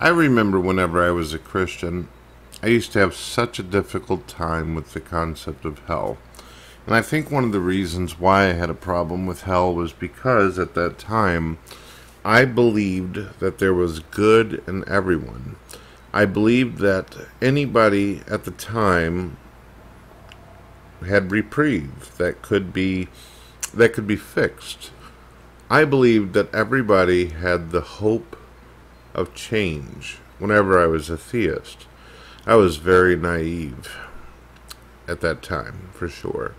I remember whenever I was a Christian, I used to have such a difficult time with the concept of hell. And I think one of the reasons why I had a problem with hell was because at that time I believed that there was good in everyone. I believed that anybody at the time had reprieve that could be fixed. I believed that everybody had the hope of change. Whenever I was a theist, I was very naive at that time, for sure.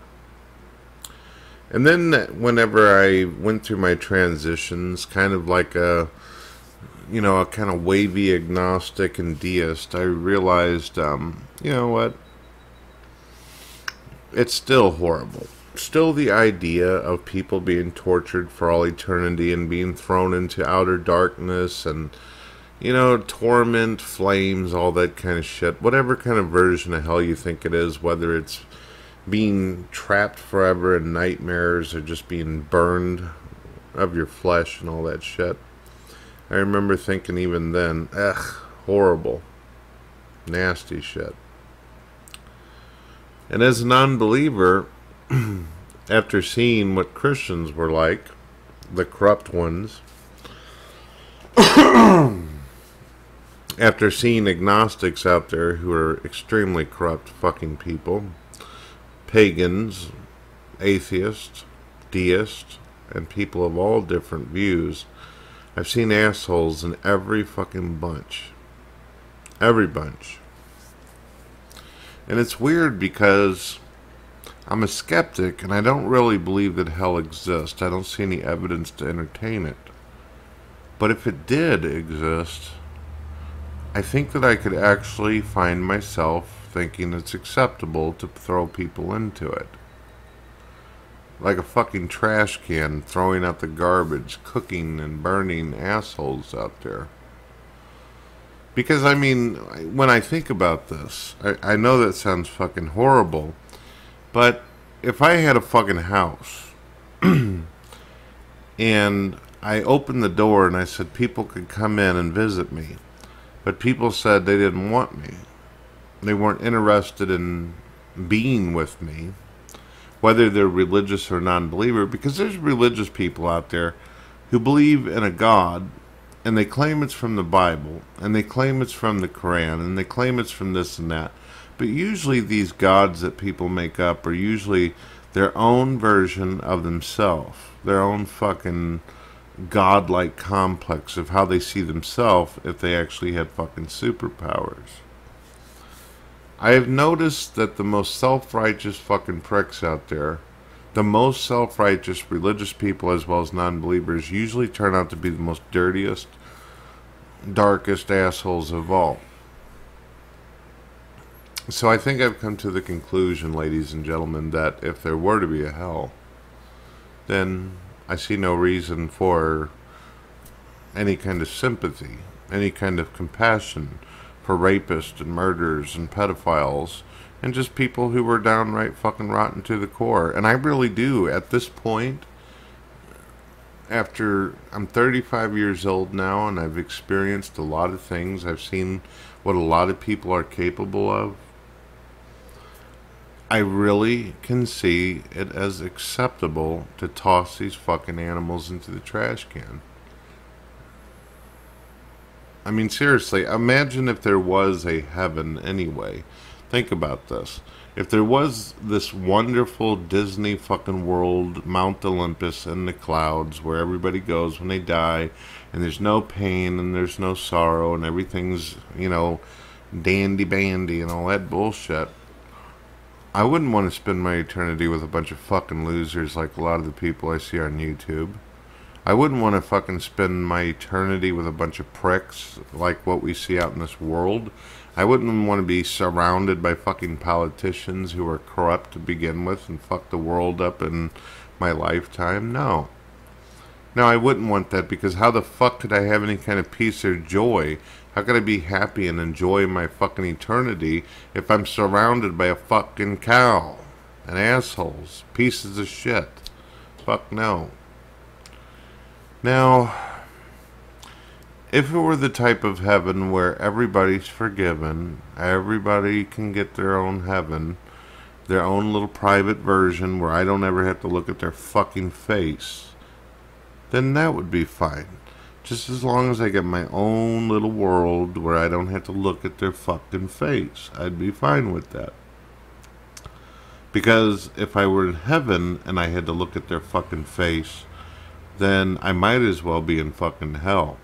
And then whenever I went through my transitions, kind of like a kind of wavy agnostic and deist, I realized, you know what? It's still horrible. Still the idea of people being tortured for all eternity and being thrown into outer darkness and, torment, flames, all that kind of shit. Whatever kind of version of hell you think it is, whether it's being trapped forever in nightmares or just being burned of your flesh and all that shit. I remember thinking even then, ugh, horrible, nasty shit. And as a non-believer, after seeing what Christians were like, the corrupt ones, after seeing agnostics out there who are extremely corrupt fucking people, pagans, atheists, deists, and people of all different views, I've seen assholes in every fucking bunch. Every bunch. And it's weird because I'm a skeptic and I don't really believe that hell exists. I don't see any evidence to entertain it. But if it did exist, I think that I could actually find myself thinking it's acceptable to throw people into it. Like a fucking trash can throwing out the garbage, cooking and burning assholes out there. Because, I mean, when I think about this, I know that sounds fucking horrible, but if I had a fucking house and I opened the door and I said people could come in and visit me, but people said they didn't want me, they weren't interested in being with me, whether they're religious or non-believer, because there's religious people out there who believe in a God, and they claim it's from the Bible, and they claim it's from the Quran, and they claim it's from this and that. But usually these gods that people make up are usually their own version of themselves, their own fucking godlike complex of how they see themselves if they actually had fucking superpowers. I have noticed that the most self-righteous fucking pricks out there, the most self-righteous religious people as well as non-believers, usually turn out to be the most dirtiest, darkest assholes of all. So I think I've come to the conclusion, ladies and gentlemen, that if there were to be a hell, then I see no reason for any kind of sympathy, any kind of compassion for rapists and murderers and pedophiles and just people who were downright fucking rotten to the core. And I really do, at this point, after I'm 35 years old now and I've experienced a lot of things, I've seen what a lot of people are capable of, I really can see it as acceptable to toss these fucking animals into the trash can. I mean, seriously, imagine if there was a heaven anyway. Think about this. If there was this wonderful Disney fucking world, Mount Olympus in the clouds, where everybody goes when they die, and there's no pain, and there's no sorrow, and everything's, dandy-bandy and all that bullshit, I wouldn't want to spend my eternity with a bunch of fucking losers like a lot of the people I see on YouTube. I wouldn't want to fucking spend my eternity with a bunch of pricks like what we see out in this world. I wouldn't want to be surrounded by fucking politicians who are corrupt to begin with and fuck the world up in my lifetime. No. No, I wouldn't want that, because how the fuck could I have any kind of peace or joy? How could I be happy and enjoy my fucking eternity if I'm surrounded by a fucking cow and assholes, pieces of shit? Fuck no. Now, If it were the type of heaven where everybody's forgiven, everybody can get their own heaven, their own little private version where I don't ever have to look at their fucking face, then that would be fine. Just as long as I get my own little world where I don't have to look at their fucking face, I'd be fine with that. Because if I were in heaven and I had to look at their fucking face, then I might as well be in fucking hell.